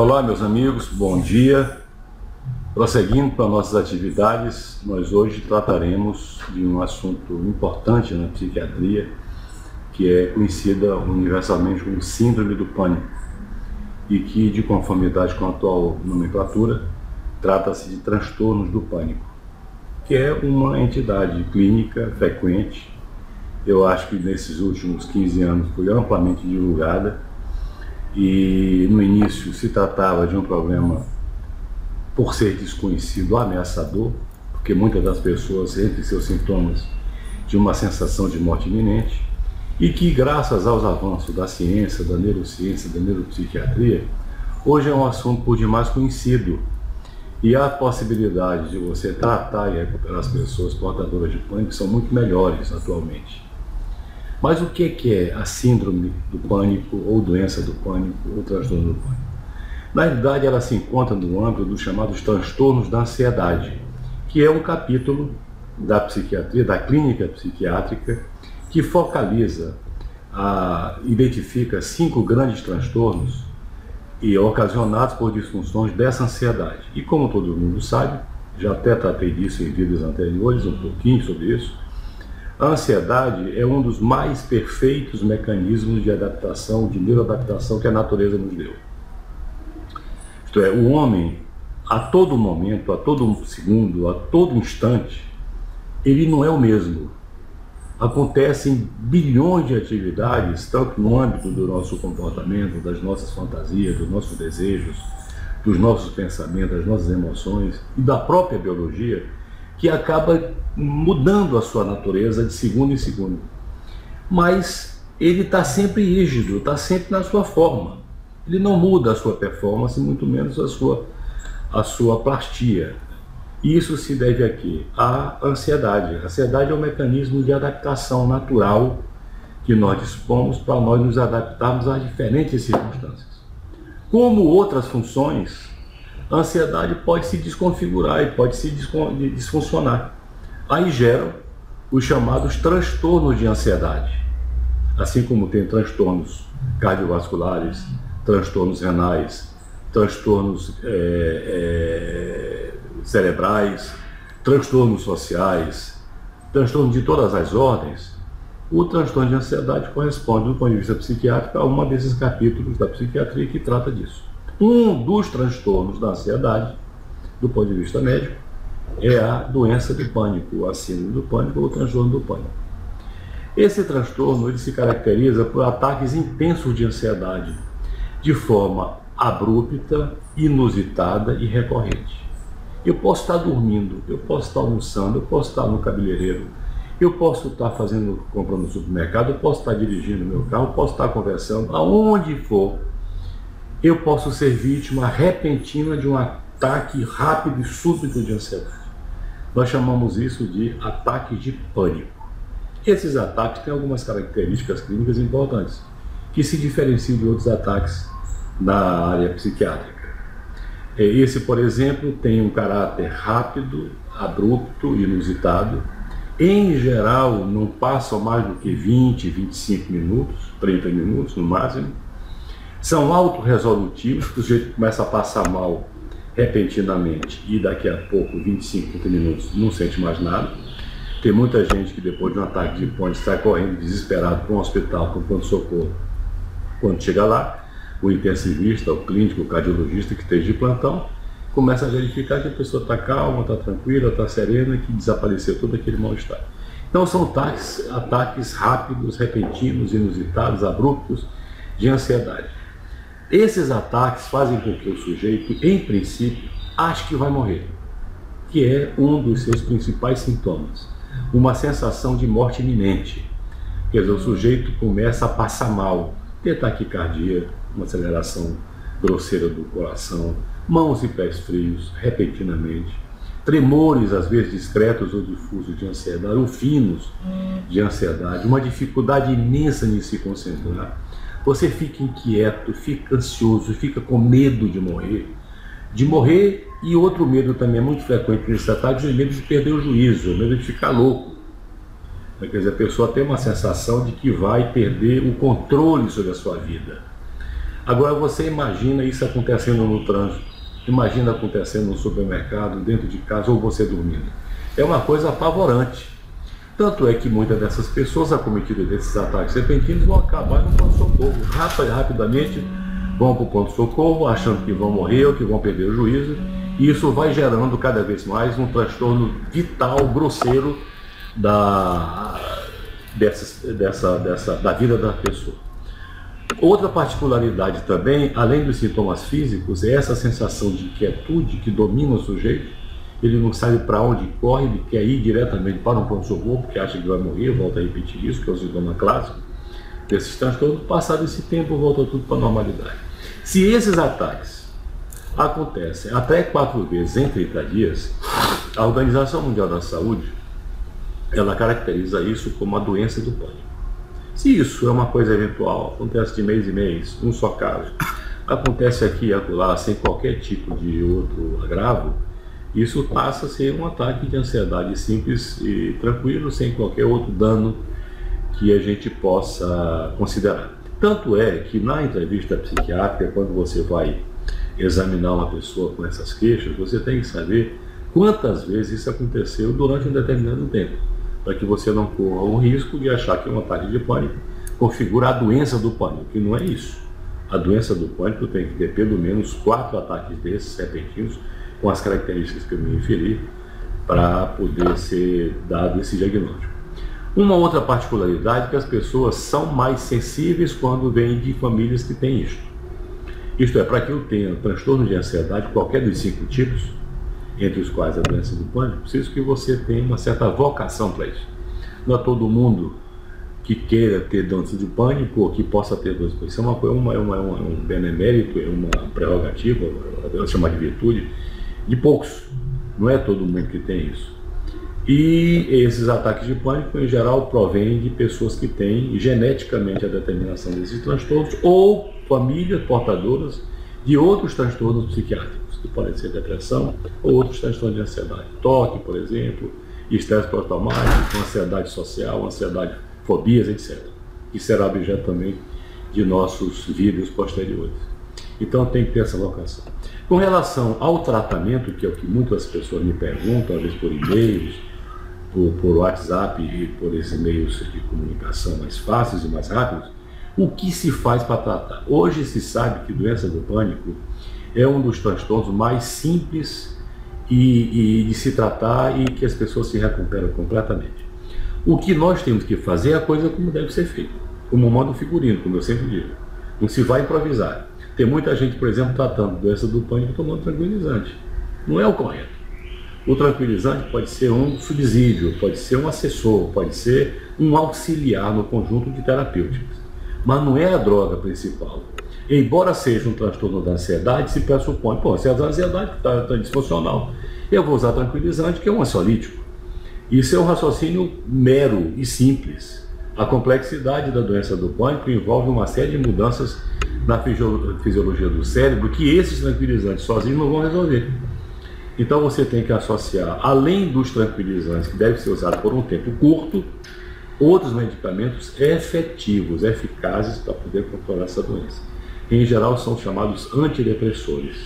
Olá, meus amigos, bom dia. Prosseguindo para nossas atividades, nós hoje trataremos de um assunto importante na psiquiatria, que é conhecida universalmente como síndrome do pânico, e que, de conformidade com a atual nomenclatura, trata-se de transtornos do pânico, que é uma entidade clínica frequente. Eu acho que nesses últimos 15 anos foi amplamente divulgada, e no início se tratava de um problema, por ser desconhecido, ameaçador, porque muitas das pessoas, entre seus sintomas, tinham uma sensação de morte iminente, e que, graças aos avanços da ciência, da neurociência, da neuropsiquiatria, hoje é um assunto por demais conhecido, e a possibilidade de você tratar e recuperar as pessoas portadoras de pânico são muito melhores atualmente. Mas o que é a síndrome do pânico, ou doença do pânico, ou transtorno do pânico? Na realidade, ela se encontra no âmbito dos chamados transtornos da ansiedade, que é um capítulo da psiquiatria, da clínica psiquiátrica, que focaliza, identifica 5 grandes transtornos e ocasionados por disfunções dessa ansiedade. E como todo mundo sabe, já até tratei disso em vídeos anteriores, um pouquinho sobre isso, a ansiedade é um dos mais perfeitos mecanismos de adaptação, de neuroadaptação que a natureza nos deu. Isto é, o homem, a todo momento, a todo segundo, a todo instante, ele não é o mesmo. Acontecem bilhões de atividades, tanto no âmbito do nosso comportamento, das nossas fantasias, dos nossos desejos, dos nossos pensamentos, das nossas emoções e da própria biologia, que acaba mudando a sua natureza de segundo em segundo. Mas ele está sempre rígido, está sempre na sua forma. Ele não muda a sua performance, muito menos a sua plastia. E isso se deve a quê? À ansiedade. A ansiedade é um mecanismo de adaptação natural que nós dispomos para nós nos adaptarmos a diferentes circunstâncias. Como outras funções, a ansiedade pode se desconfigurar e pode se disfuncionar. Aí geram os chamados transtornos de ansiedade. Assim como tem transtornos cardiovasculares, transtornos renais, transtornos cerebrais, transtornos sociais, transtornos de todas as ordens, o transtorno de ansiedade corresponde, do ponto de vista psiquiátrico, a um desses capítulos da psiquiatria que trata disso. Um dos transtornos da ansiedade, do ponto de vista médico, é a doença do pânico, a síndrome do pânico ou o transtorno do pânico. Esse transtorno ele se caracteriza por ataques intensos de ansiedade, de forma abrupta, inusitada e recorrente. Eu posso estar dormindo, eu posso estar almoçando, eu posso estar no cabeleireiro, eu posso estar fazendo compra no supermercado, eu posso estar dirigindo meu carro, eu posso estar conversando, aonde for. Eu posso ser vítima repentina de um ataque rápido e súbito de ansiedade. Nós chamamos isso de ataque de pânico. Esses ataques têm algumas características clínicas importantes, que se diferenciam de outros ataques na área psiquiátrica. Esse, por exemplo, tem um caráter rápido, abrupto, inusitado. Em geral, não passam mais do que 20, 25 minutos, 30 minutos no máximo. São autorresolutivos, porque o sujeito começa a passar mal repentinamente e daqui a pouco, 25, 30 minutos, não sente mais nada. Tem muita gente que depois de um ataque de pânico sai correndo desesperado para um hospital com pronto-socorro. Quando chega lá, o intensivista, o clínico, o cardiologista que esteja de plantão, começa a verificar que a pessoa está calma, está tranquila, está serena, que desapareceu todo aquele mal-estar. Então são ataques rápidos, repentinos, inusitados, abruptos de ansiedade. Esses ataques fazem com que o sujeito, em princípio, ache que vai morrer, que é um dos seus principais sintomas, uma sensação de morte iminente. Quer dizer, o sujeito começa a passar mal, ter taquicardia, uma aceleração grosseira do coração, mãos e pés frios, repentinamente, tremores, às vezes discretos ou difusos de ansiedade, ou finos de ansiedade, uma dificuldade imensa em se concentrar. Você fica inquieto, fica ansioso, fica com medo de morrer. E outro medo também muito frequente nesse ataque é o medo de perder o juízo, o medo de ficar louco. Quer dizer, a pessoa tem uma sensação de que vai perder o controle sobre a sua vida. Agora você imagina isso acontecendo no trânsito, imagina acontecendo no supermercado, dentro de casa ou você dormindo. É uma coisa apavorante. Tanto é que muitas dessas pessoas acometidas desses ataques repentinos vão acabar no pronto-socorro. Rapidamente vão para o pronto-socorro achando que vão morrer ou que vão perder o juízo. E isso vai gerando cada vez mais um transtorno vital, grosseiro da vida da pessoa. Outra particularidade também, além dos sintomas físicos, é essa sensação de inquietude que domina o sujeito. Ele não sabe para onde corre, ele quer ir diretamente para um pronto-socorro, porque acha que vai morrer, volta a repetir isso, que é o sintoma clássico desses transtornos. Passado esse tempo, volta tudo para a normalidade. Se esses ataques acontecem até 4 vezes em 30 dias, a Organização Mundial da Saúde, ela caracteriza isso como a doença do pânico. Se isso é uma coisa eventual, acontece de mês em mês, um só caso, acontece aqui e acolá, sem qualquer tipo de outro agravo, isso passa a ser um ataque de ansiedade simples e tranquilo, sem qualquer outro dano que a gente possa considerar. Tanto é que na entrevista psiquiátrica, quando você vai examinar uma pessoa com essas queixas, você tem que saber quantas vezes isso aconteceu durante um determinado tempo, para que você não corra o risco de achar que um ataque de pânico configura a doença do pânico, que não é isso. A doença do pânico tem que ter pelo menos 4 ataques desses repentinos, com as características que eu me referi, para poder ser dado esse diagnóstico. Uma outra particularidade é que as pessoas são mais sensíveis quando vêm de famílias que têm isto. Isto é, para que eu tenha transtorno de ansiedade, qualquer dos 5 tipos, entre os quais a doença do pânico, preciso que você tenha uma certa vocação para isso. Não é todo mundo que queira ter doença de pânico ou que possa ter doença de pânico. Isso é um benemérito, é uma prerrogativa, eu chamar de virtude, de poucos. Não é todo mundo que tem isso. E esses ataques de pânico, em geral, provêm de pessoas que têm geneticamente a determinação desses transtornos ou famílias portadoras de outros transtornos psiquiátricos, que podem ser depressão ou outros transtornos de ansiedade. Toque, por exemplo, estresse pós-traumático, ansiedade social, ansiedade, fobias, etc. Que será objeto também de nossos vídeos posteriores. Então tem que ter essa vocação. Com relação ao tratamento, que é o que muitas pessoas me perguntam, às vezes por e-mails, por WhatsApp e por esses meios de comunicação mais fáceis e mais rápidos, o que se faz para tratar? Hoje se sabe que doença do pânico é um dos transtornos mais simples e de se tratar e que as pessoas se recuperam completamente. O que nós temos que fazer é a coisa como deve ser feita, como modo figurino, como eu sempre digo. Não se vai improvisar. Tem muita gente, por exemplo, tratando doença do pânico tomando tranquilizante. Não é o correto. O tranquilizante pode ser um subsídio, pode ser um assessor, pode ser um auxiliar no conjunto de terapêuticas. Mas não é a droga principal. Embora seja um transtorno da ansiedade, se pressupõe, se a ansiedade está disfuncional, eu vou usar tranquilizante, que é um ansiolítico. Isso é um raciocínio mero e simples. A complexidade da doença do pânico envolve uma série de mudanças na fisiologia do cérebro que esses tranquilizantes sozinhos não vão resolver. Então você tem que associar, além dos tranquilizantes, que devem ser usados por um tempo curto, outros medicamentos efetivos, eficazes para poder controlar essa doença. Em geral são chamados antidepressores.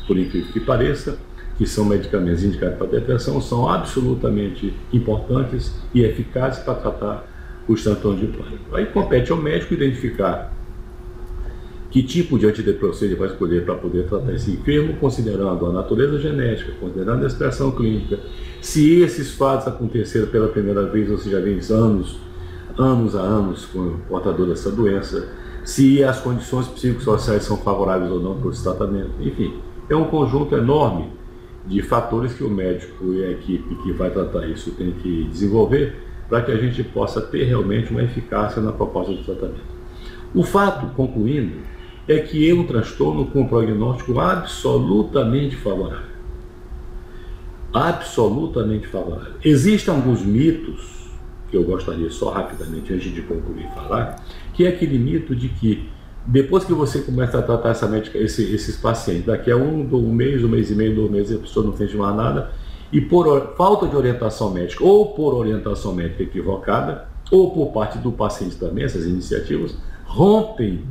Por incrível que pareça, que são medicamentos indicados para depressão, são absolutamente importantes e eficazes para tratar os transtornos de pânico. Aí compete ao médico identificar que tipo de antidepressor ele vai escolher para poder tratar esse enfermo, considerando a natureza genética, considerando a expressão clínica. Se esses fatos aconteceram pela primeira vez, ou seja, vem anos a anos com o portador dessa doença, se as condições psicossociais são favoráveis ou não para esse tratamento, enfim, é um conjunto enorme de fatores que o médico e a equipe que vai tratar isso tem que desenvolver para que a gente possa ter realmente uma eficácia na proposta de tratamento. O fato, concluindo, é que é um transtorno com um prognóstico absolutamente favorável. Absolutamente favorável. Existem alguns mitos, que eu gostaria só rapidamente, antes de concluir falar, que é aquele mito de que depois que você começa a tratar esses pacientes, daqui a um mês e meio, 2 meses, a pessoa não sente mais nada, e por falta de orientação médica, ou por orientação médica equivocada, ou por parte do paciente também, essas iniciativas, rompem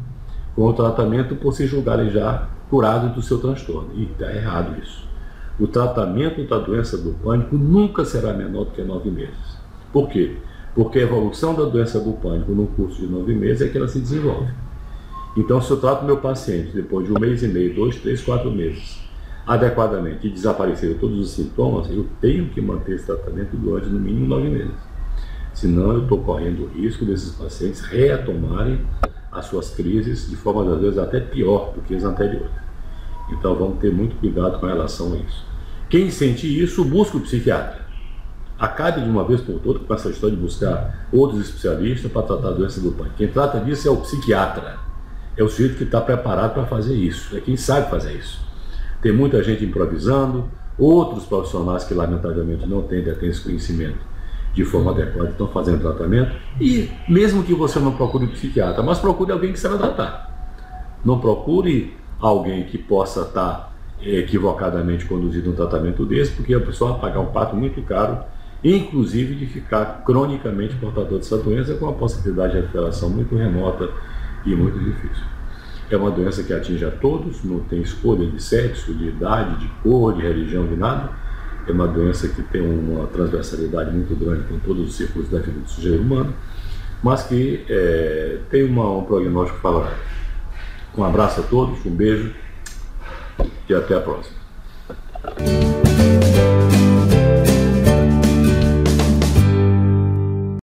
com o tratamento por se julgarem já curados do seu transtorno. E está errado isso. O tratamento da doença do pânico nunca será menor do que 9 meses. Por quê? Porque a evolução da doença do pânico no curso de 9 meses é que ela se desenvolve. Então, se eu trato meu paciente depois de 1 mês e meio, 2, 3, 4 meses, adequadamente, e desapareceram todos os sintomas, eu tenho que manter esse tratamento durante no mínimo 9 meses. Senão eu estou correndo o risco desses pacientes retomarem as suas crises de forma, às vezes, até pior do que as anteriores. Então vamos ter muito cuidado com relação a isso. Quem sente isso, busca o psiquiatra. Acabe de uma vez por todas com essa história de buscar outros especialistas para tratar a doença do pânico. Quem trata disso é o psiquiatra. É o sujeito que está preparado para fazer isso. É quem sabe fazer isso. Tem muita gente improvisando, outros profissionais que lamentavelmente não têm esse conhecimento de forma adequada estão fazendo tratamento. E mesmo que você não procure um psiquiatra, mas procure alguém que saiba tratar. Não procure alguém que possa estar equivocadamente conduzido um tratamento desse, porque a pessoa vai pagar um pato muito caro, inclusive de ficar cronicamente portador dessa doença, com uma possibilidade de recuperação muito remota e muito difícil. É uma doença que atinge a todos, não tem escolha de sexo, de idade, de cor, de religião, de nada. É uma doença que tem uma transversalidade muito grande com todos os círculos da vida do sujeito humano, mas que tem um prognóstico favorável. Um abraço a todos, um beijo e até a próxima.